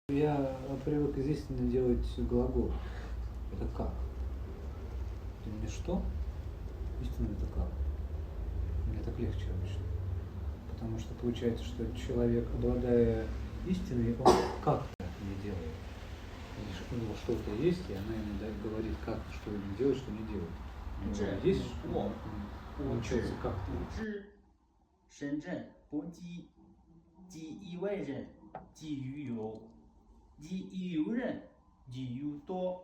Я привык изъясненно делать глагол. Это как? Ты мне что? Истинно это как? Мне так легче обычно. Потому что получается, что человек, обладая истиной, он как-то не делает. У него что-то есть, и она ему говорит, как, что ему делать, что не делать. У него есть, что он учился как-то. 深圳不羁，己以为人，己于有，己以由人，己由多。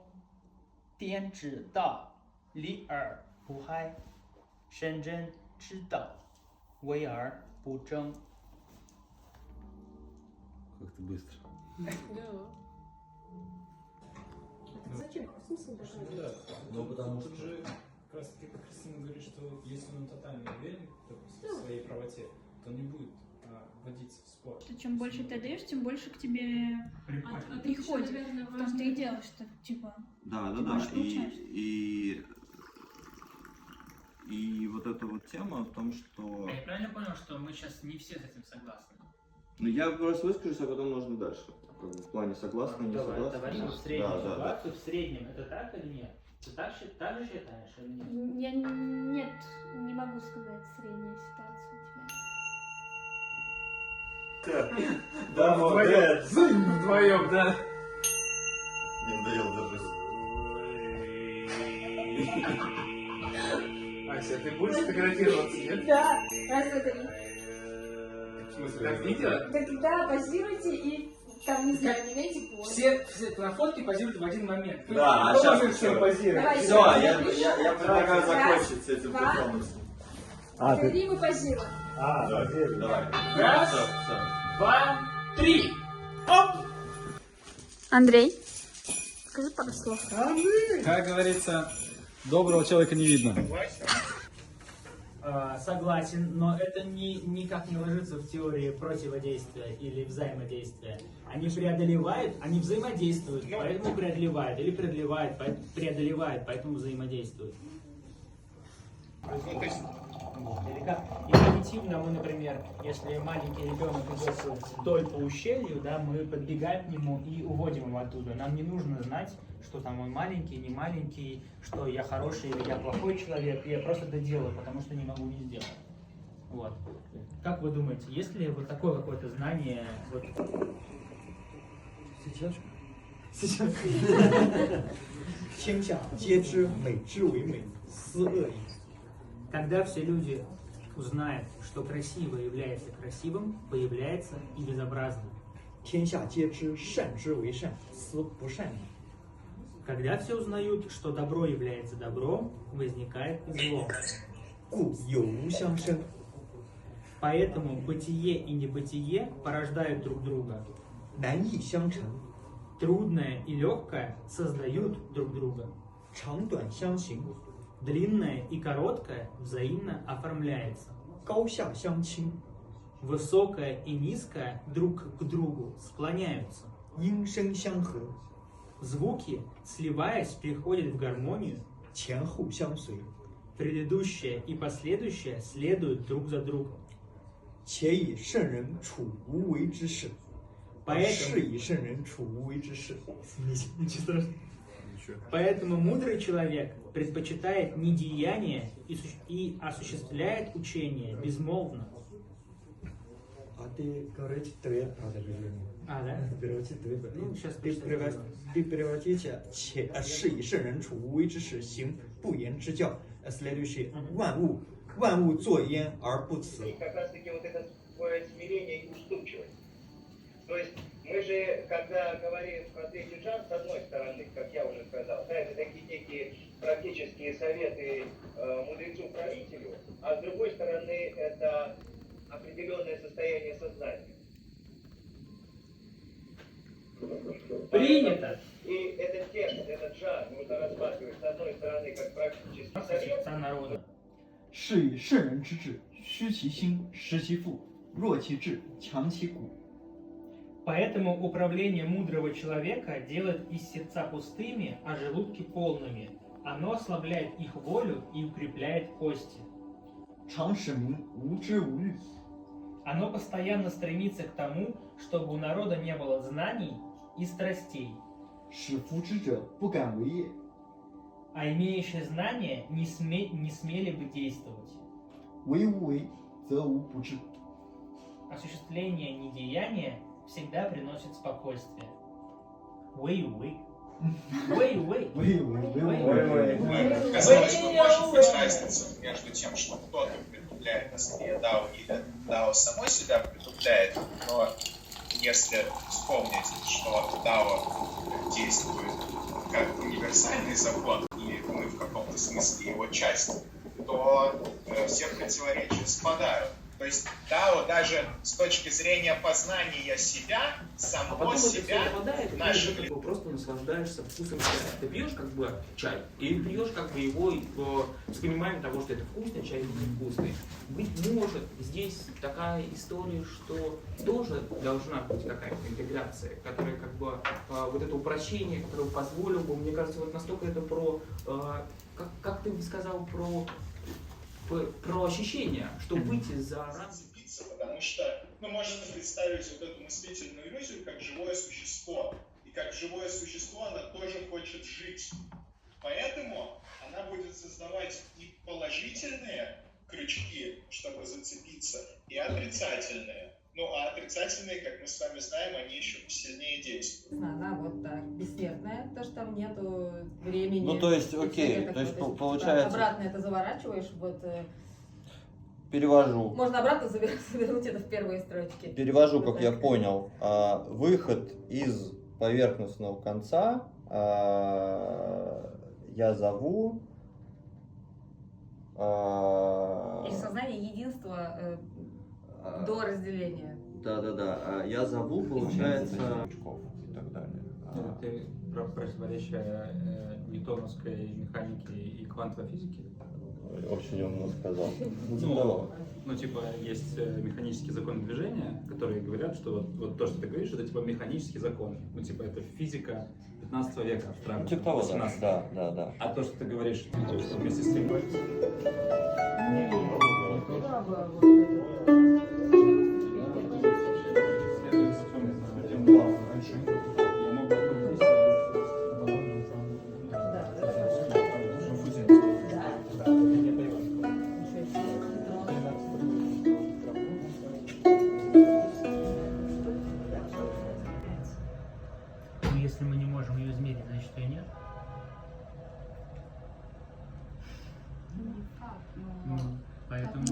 天之道，利而不害；深圳之道，为而不争。Как-то быстро. Да. Зачем? Смысл такой? Да. Ну, потому Тут что... же как раз таки Кристина говорит, что если он тотально уверен в своей правоте, то он не будет вводиться в спор. Что чем больше ты даешь, тем больше к тебе приходит. В том-то и дело, что типа Да. больше получаешь. И вот эта вот тема в том, что... Я правильно понял, что мы сейчас не все с этим согласны? Ну, я просто выскажусь, а потом можно дальше. Как бы в плане согласны, не согласны. Давай в среднем Да. ситуацию, в среднем это так или нет? Ты так же считаешь или нет? Я нет, не могу сказать средняя ситуация у тебя. Да, Вдвоем, да. Не надоело даже. Ася, ты будешь фотографироваться, нет? Да, раз это не... В смысле, как видео? Так да, позируйте и там, не знаю, меняйте позу. Все на фотке позируют в один момент. Да, Кто сейчас может всем позировать? Давай, Все, я предлагаю Раз, закончить с этим два. перформансом. Три мы позируем. Давай. Раз. Всё. 2, 3. Оп! Андрей, скажи пару слов. Как говорится, доброго человека не видно. Согласен, но это никак не ложится в теории противодействия или взаимодействия. Они преодолевают, они взаимодействуют, поэтому преодолевают, или преодолевают, поэтому взаимодействуют. Или как? Интуитивно мы, например, если маленький ребенок идет вдоль по ущелью, да, мы подбегаем к нему и уводим его оттуда. Нам не нужно знать, что там он маленький, не маленький, что я хороший или я плохой человек. Я просто это делаю, потому что не могу не сделать. Вот. Как вы думаете, есть ли вот такое какое-то знание? Вот... Сейчас. 天下皆知美之为美，斯恶已。 Когда все люди узнают, что красивое является красивым, появляется и безобразным. 天下皆知善之为善，斯不善已。 Когда все узнают, что добро является добром, возникает и зло. 故有无相生。 Поэтому бытие и небытие порождают друг друга. 难易相成， Трудное и легкое создают друг друга. 长短相形， Длинное и короткое взаимно оформляется. 高下相倾， Высокое и низкое друг к другу склоняются. 音声相和， Звуки, сливаясь, приходят в гармонию. 前后相随。 Предыдущее и последующее следуют друг за другом. 且以圣人处无为之事，是以圣人处无为之事。 Поэтому мудрый человек предпочитает недеяние и осуществляет учение безмолвно. А ты говоришь две, правда, верно? А, да? Переводите две. Ну, сейчас ты переводите,是以圣人处无为之事，行不言之教。Следующий. 万物作焉而不辞。 Как раз таки вот это такое смирение и уступчивость. То есть мы же, когда говорим про третий джан, с одной стороны, как я уже сказал, да, это такие некие практические советы мудрецу-правителю, а с другой стороны это определенное состояние сознания. Принято! И этот текст, этот джан можно рассматривать с одной стороны как практический совет. Народа. 是以圣人之治，虚其心，实其腹，弱其志，强其骨。 Поэтому управление мудрого человека делает их сердца пустыми, а желудки полными. Оно ослабляет их волю и укрепляет кости. 常使民无知无欲， Оно постоянно стремится к тому, чтобы у народа не было знаний и страстей. 使扶持者不敢为业， А имеющие знания не смели бы действовать. 为无为，则无不治。 Осуществление недеяния всегда приносит спокойствие. Вэй-вэй. Вэй-вэй. Казалось бы, может быть разница между тем, что кто-то притупляет на стороне Дао или Дао само себя притупляет, но если вспомнить, что Дао действует как универсальный закон, и мы в каком-то смысле его часть, то все противоречия спадают. То есть Дао даже с точки зрения познания себя, самого себя, наших... Ты просто наслаждаешься вкусом чая. Ты пьешь как бы чай, и пьешь как бы его с пониманием того, что это вкусный чай или невкусный. Быть может, здесь такая история, что тоже должна быть какая-то интеграция, которая как бы вот это упрощение, которое позволило бы, мне кажется, вот настолько это про, как ты сказал, про ощущение, что выйти за рамки. Потому что можно представить вот эту мыслительную иллюзию как живое существо. И как живое существо она тоже хочет жить. Поэтому она будет создавать и положительные крючки, чтобы зацепиться, и отрицательные. Ну, а отрицательные, как мы с вами знаем, они еще сильнее действуют. Она вот так, бессмертная, то, что там нету времени. Ну, то есть, окей, то есть получается... Обратно это заворачиваешь, вот... Перевожу. Можно обратно завернуть это в первые строчки. Перевожу, вот как я понял. Выход из поверхностного конца я зову... И сознание единства до разделения. Да-да-да. Я зову, получается... и так далее. Ты про противоречие ньютоновской механики и квантовой физики? Очень умно сказал. Ну, типа, есть механические законы движения, которые говорят, что вот то, что ты говоришь, это типа механический закон. Ну, типа, это физика 15 века абстрактно. Типа того, да. А то, что ты говоришь, что вместе с тем... Ну, если мы не можем ее измерить, значит ее нет. Поэтому...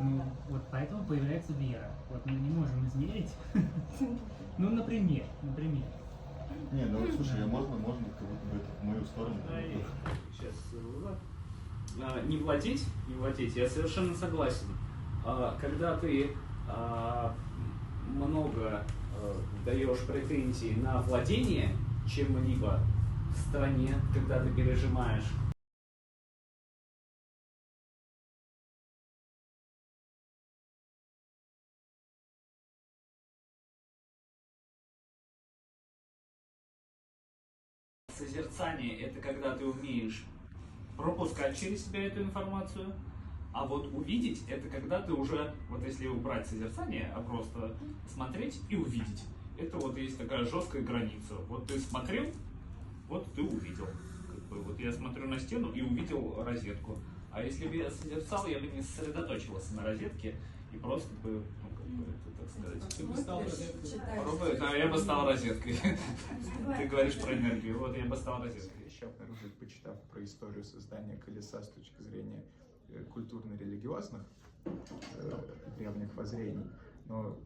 Ну, вот поэтому появляется вера. Вот мы не можем измерить. Ну, например. Не, ну вот слушай, можно как будто бы это в мою сторону. Сейчас. Не владеть, я совершенно согласен. Когда ты много даешь претензий на владение чем-либо в стране, когда ты пережимаешь созерцание, это когда ты умеешь пропускать через себя эту информацию, а вот увидеть, это когда ты уже, вот если убрать созерцание, а просто смотреть и увидеть. Это вот есть такая жесткая граница. Вот ты смотрел, вот ты увидел. Как бы, вот я смотрю на стену и увидел розетку. А если бы я созерцал, я бы не сосредоточивался на розетке и просто бы, ну, как бы, это, так сказать... Ты бы стал розеткой. Да, я бы стал розеткой. Ты говоришь про энергию, вот я бы стал розеткой. Еще обнаружили, почитав про историю создания колеса с точки зрения культурно-религиозных древних воззрений, но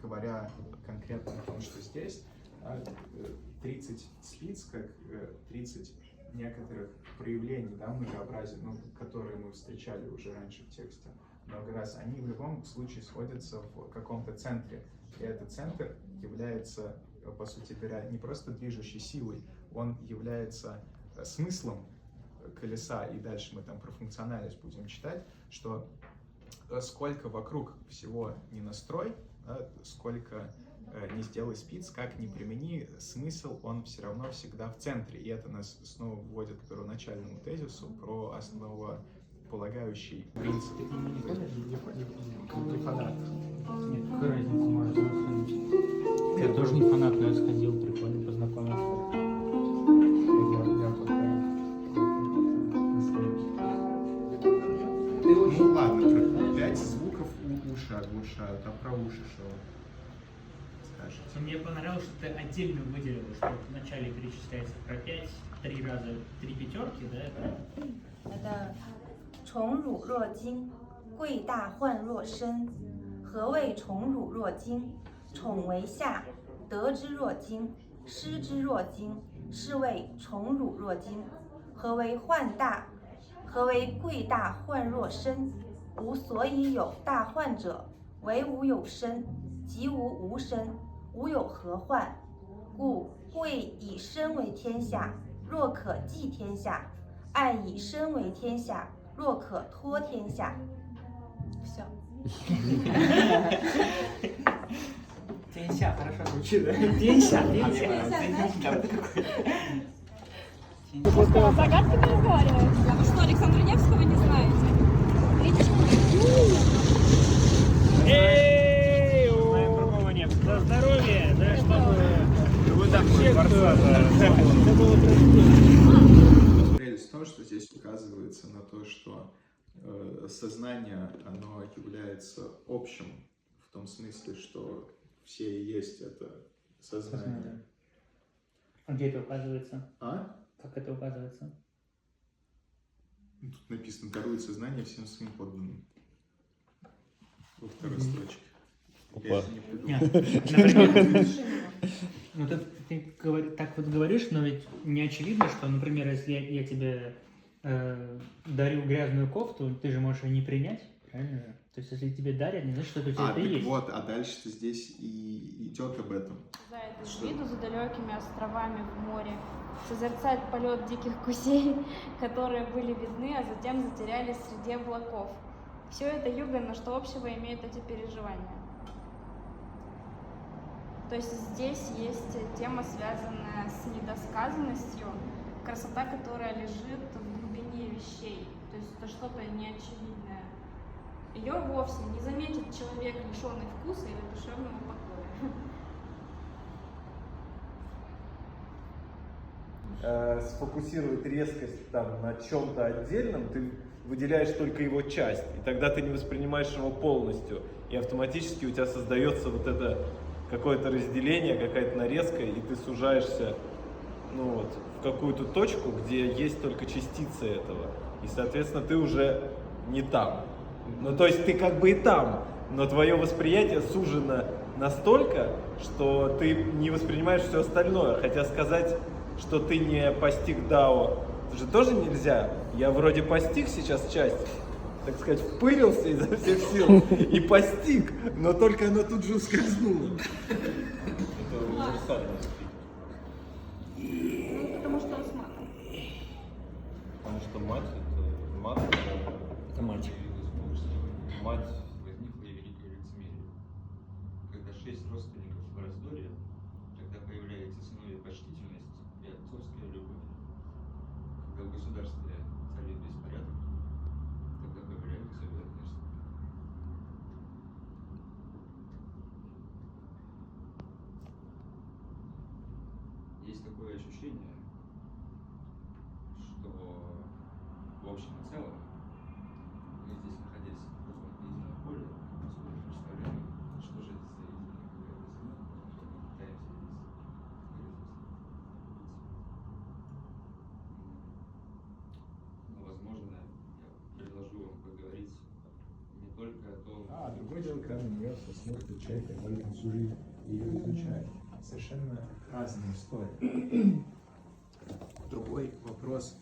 говоря конкретно о том, что здесь 30 спиц, как 30 некоторых проявлений, да, многообразия, ну, которые мы встречали уже раньше в тексте много раз, они в любом случае сходятся в каком-то центре. И этот центр является, по сути говоря, не просто движущей силой, он является смыслом колеса, и дальше мы там про функциональность будем читать, что сколько вокруг всего не настрой, да, сколько не сделай спиц, как ни примени, смысл, он все равно всегда в центре. И это нас снова вводит к первоначальному тезису про основополагающий принцип. Не фанат. Нет, какая разница, может быть. Я тоже не фанат, но я сходил, прикольно познакомился. Ну ладно, 5 звуков уши оглушают, а про уши что скажете? Мне понравилось, что ты отдельно выделил, что вначале перечисляется про 5, 3 раза, 3 пятерки, да? Это 宠辱若惊，贵大患若身。何谓宠辱若惊？宠为下，得之若惊，失之若惊，是谓宠辱若惊。何为患大？何为贵大患若身？吾所以有大患者，唯吾有身，即吾无身，吾有何患？故贵以身为天下，若可寄天下；爱以身为天下，若可托天下。все。天下хорошо звучит, да? Тенся. Загадками разговариваете? А вы что, Александра Невского не знаете? Эй, знаем другого Невского. За здоровье, да, чтобы вообще Прелесть в том, что здесь указывается на то, что сознание, оно является общим, в том смысле, что все и есть это сознание. А где это указывается? А? Как это указывается? Тут написано: дарует сознание всем своим подданным. Во второй строчке. Опа. Например, ну ты так вот говоришь, но ведь не очевидно, что, например, если я тебе дарю грязную кофту, ты же можешь ее не принять, правильно же? То есть если тебе дарят, не значит, что это у тебя это есть. Вот, а дальше здесь и идет об этом. Из виду за далекими островами в море, созерцать полет диких гусей, которые были видны, а затем затерялись среди облаков. Все это юга, но что общего имеют эти переживания? То есть здесь есть тема, связанная с недосказанностью, красота, которая лежит в глубине вещей. То есть это что-то неочевидное. Ее вовсе не заметит человек, лишенный вкуса или душевного покоя. Сфокусировать резкость там на чем-то отдельном, ты выделяешь только его часть, и тогда ты не воспринимаешь его полностью, и автоматически у тебя создается вот это какое-то разделение, какая-то нарезка, и ты сужаешься, ну вот, в какую-то точку, где есть только частицы этого, и, соответственно, ты уже не там. Ну, то есть ты как бы и там, но твое восприятие сужено настолько, что ты не воспринимаешь все остальное, хотя сказать, что ты не постиг дао, это же тоже нельзя. Я вроде постиг сейчас часть, так сказать, впырился изо всех сил и постиг, но только оно тут же ускользнуло. Это универсально. Ну, потому что он с матом. Потому что мать это мать. Мать возникло и великое лицемерие. Когда 6 родственников в раздоре, тогда появляется сыновья почтительность и отцовская любовь. Когда в государстве царит беспорядок, тогда появляются верность. Есть такое ощущение, что в общем и целом мы здесь, находясь в каком-то едином поле, представляем, что же это за единое какое-то звено, мы пытаемся здесь но, возможно, я предложу вам поговорить не только о том... Другое дело, когда на нее смотрит человек, который всю жизнь ее изучает. Совершенно разные истории. Другой вопрос,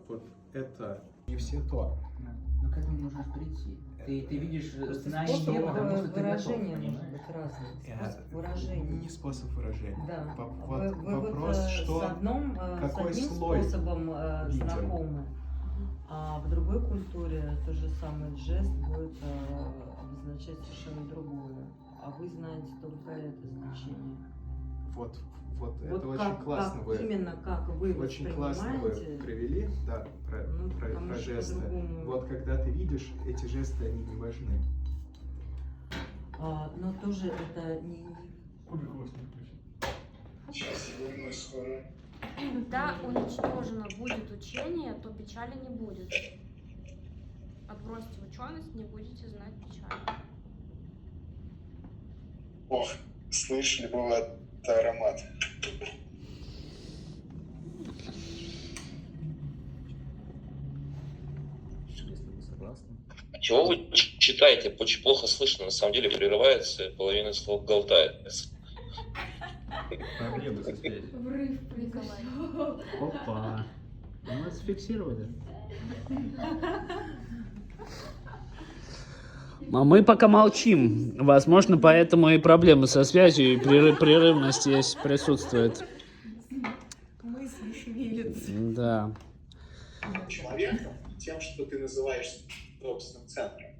вот это не все то. Но к этому нужно прийти. Ты видишь знание не потому, что ты готов, понимаешь? Выражение. Не способ выражения. Да. Вопрос, вот, что, какой с одним слой способом виден. знакомы, а в другой культуре тот же самый жест будет обозначать совершенно другое. А вы знаете только это значение. Вот Вот, Вот это как- очень классно как именно как вы очень классно вы воспринимаете? привели, да, про потому что жесты. по-другому. Вот когда ты видишь, эти жесты, они не важны. Но тоже это не... Когда уничтожено будет учение, то печали не будет. Отбросьте ученость, не будете знать печали. Ох, слышали, бывает аромат. Чего вы читаете? Очень плохо слышно, на самом деле прерывается, половина слов голтается. Проблемы со связью. Врыв произошел. Опа. У нас фиксировали. А мы пока молчим. Возможно, поэтому и проблемы со связью, и прерывность здесь присутствует. Мысли шевелятся. Да. Человеком тем, что ты называешь собственным центром.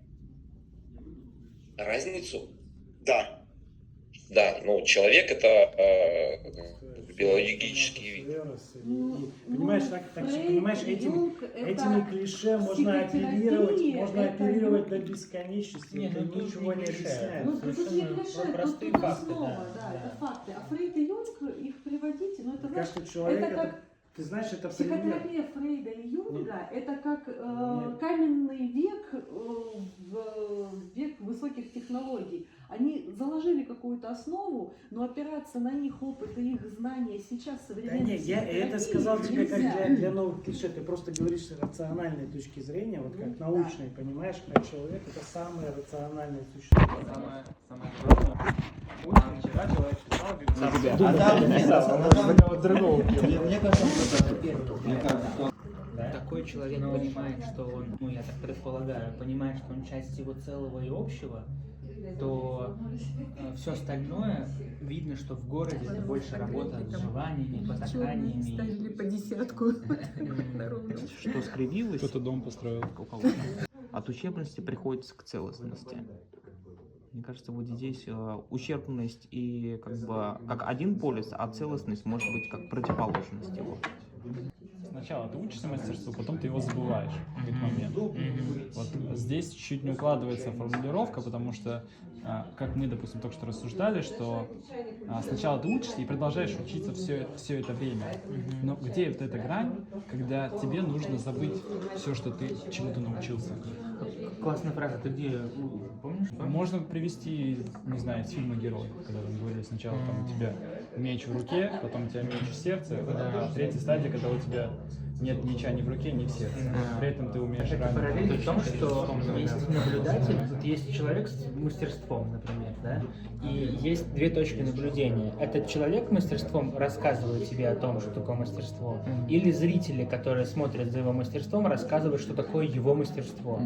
Разницу? Да. Да, ну человек это биологический вид. Понимаешь, понимаешь, этими клише можно оперировать до бесконечности. Нет, это ничего не решает. Ну, тут не клише, тут простые только факты, слово, да, это факты. А Фрейд и Юнг, их приводите, ну это, знаешь, Каждый человек это как ты знаешь, это пример. психотерапия Фрейда и Юнга, это как каменный век, век высоких технологий. Они заложили какую-то основу, но опираться на их опыт и их знания сейчас Да современной нет, я это сказал тебе как для новых клише. Ты просто говоришь с рациональной точки зрения, вот как научной, понимаешь, как человек это самое рациональное существо. Самое главное. Вчера человек писал, Такой человек понимает, что он, ну я так предполагаю, понимает, что он часть всего целого и общего, то все остальное видно, что в городе это больше работа с желаниями, потаканиями. Ставили по десятку. Что скривилось? Кто-то дом построил. От ущербности приходится к целостности. Мне кажется, вот здесь ущербность и как бы как один полюс, а целостность может быть как противоположность его. Сначала ты учишься мастерству, потом ты его забываешь в какой-то момент. Вот здесь чуть-чуть не укладывается формулировка, потому что, как мы, допустим, только что рассуждали, что сначала ты учишься и продолжаешь учиться все это время. Но где вот эта грань, когда тебе нужно забыть все, что ты чему-то научился? Классная фраза, ты где помнишь? Можно привести, не знаю, из фильма «Герой», когда там говорили сначала там у тебя меч в руке, потом у тебя меч в сердце, а третья стадия, когда у тебя нет меча ни в руке, ни в сердце. При этом ты умеешь Это параллель в том, что есть наблюдатель, вот есть человек с мастерством, например, да, и есть две точки наблюдения. Этот человек мастерством рассказывает тебе о том, что такое мастерство, или зрители, которые смотрят за его мастерством, рассказывают, что такое его мастерство.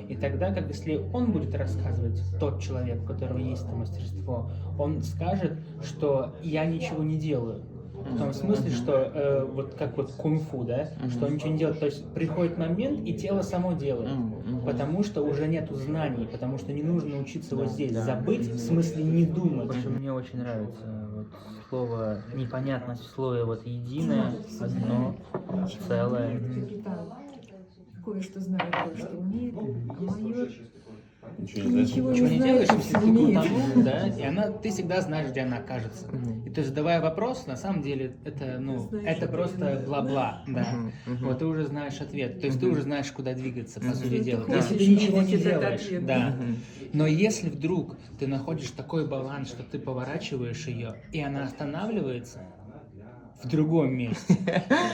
И тогда, как если он будет рассказывать, тот человек, у которого есть это мастерство, он скажет, что я ничего не делаю. В том смысле, что вот как вот кунг-фу, да, что он ничего не делает. То есть приходит момент, и тело само делает. Потому что уже нету знаний, потому что не нужно учиться вот здесь. Забыть, в смысле не думать. Мне очень нравится вот слово непонятность в слове вот единое, одно, целое. Кое-что знает, кое-что умеет, а майор Ничего не делаешь, если ты глутамул, да, и ты всегда знаешь, где она окажется. И то есть, задавая вопрос, на самом деле, это, это просто бла-бла, да. Вот ты уже знаешь ответ, то есть ты уже знаешь, куда двигаться, по сути дела. Если ты ничего не делаешь, да. Но если вдруг ты находишь такой баланс, что ты поворачиваешь ее, и она останавливается в другом месте,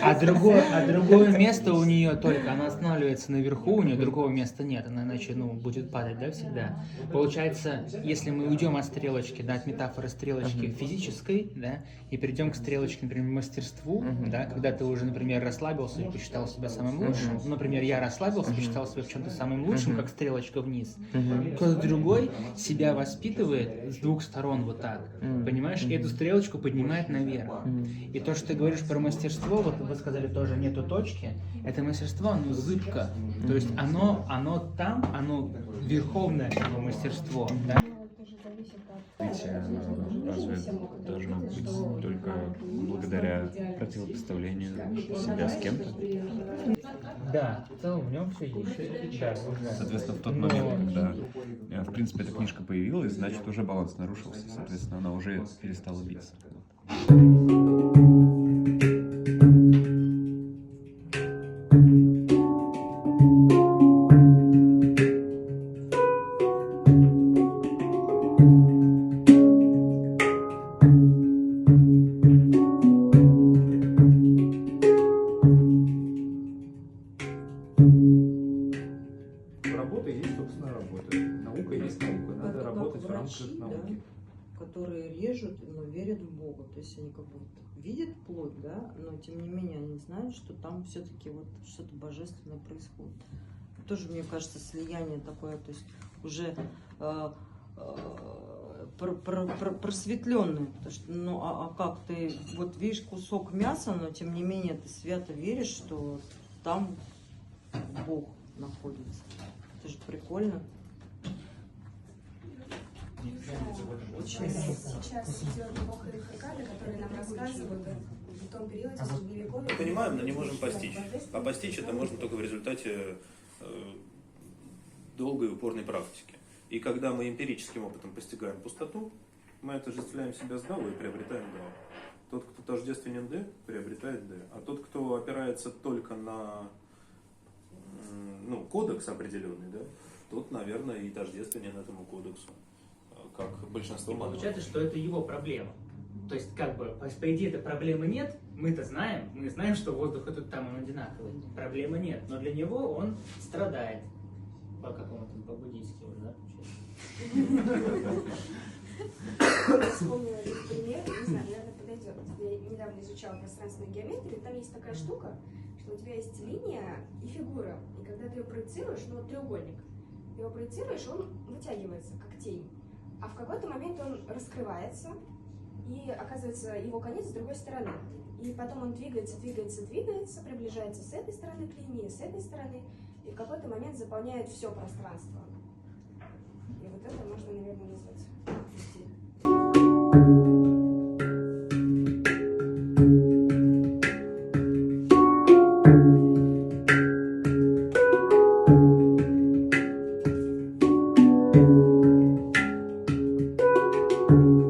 а другое место у нее только, она останавливается наверху, у нее другого места нет, она иначе, будет падать, да, всегда. Получается, если мы уйдем от стрелочки, да, от метафоры стрелочки физической, да, и перейдем к стрелочке, например, мастерству, да, когда ты уже, например, расслабился и посчитал себя самым лучшим, например, я расслабился, посчитал себя в чем-то самым лучшим, как стрелочка вниз, кто-то другой себя воспитывает с двух сторон вот так, понимаешь, и эту стрелочку поднимает наверх. И то, что ты говоришь про мастерство, вот вы сказали тоже нету точки, это мастерство, оно зыбко, то есть оно там, оно верховное его мастерство, да? Разве должно быть только благодаря противопоставлению себя с кем-то. Да, в целом в нем все есть. Да, уже. Соответственно, в тот момент, когда, в принципе, эта книжка появилась, значит, уже баланс нарушился. Соответственно, она уже перестала биться. Работа есть, собственно, работа. Наука есть наука. Надо Это работать как в рамках врачи, науки. да, которые режут, но верят в Бога. То есть они как бы видят плоть, да, но тем не менее они знают, что там все-таки вот что-то божественное происходит. Тоже, мне кажется, слияние такое, то есть уже просветленное. Потому что, ну, а как ты вот видишь кусок мяса, но тем не менее ты свято веришь, что там Бог находится. Это же прикольно. Очень. Сейчас идет эпоха Хакада, который нам рассказывают в том периоде средневековья. Мы понимаем, но не можем постичь. А постичь это можно только в результате долгой и упорной практики. И когда мы эмпирическим опытом постигаем пустоту, мы отождествляем себя с Дао и приобретаем Дао. Тот, кто тождественен Д, приобретает Д. А тот, кто опирается только на кодекс определенный, да, тот, наверное, и тождественен этому кодексу, как большинство манов. Получается, что это его проблема. То есть, как бы, по идее, этой проблемы нет, мы-то знаем, мы знаем, что воздух и тут там он одинаковый. Проблемы нет, но для него он страдает. По какому-то, по-буддийски уже, да? Вспомнила этот пример, не знаю, наверное, подойдет. Я недавно изучала пространственную геометрию, там есть такая штука, что у тебя есть линия и фигура, и когда ты ее проецируешь, ну вот треугольник, ты его проецируешь, он вытягивается, как тень, а в какой-то момент он раскрывается, и оказывается его конец с другой стороны. И потом он двигается, приближается с этой стороны к линии, с этой стороны, и в какой-то момент заполняет все пространство. И вот это можно, наверное, назвать стиль. Thank you.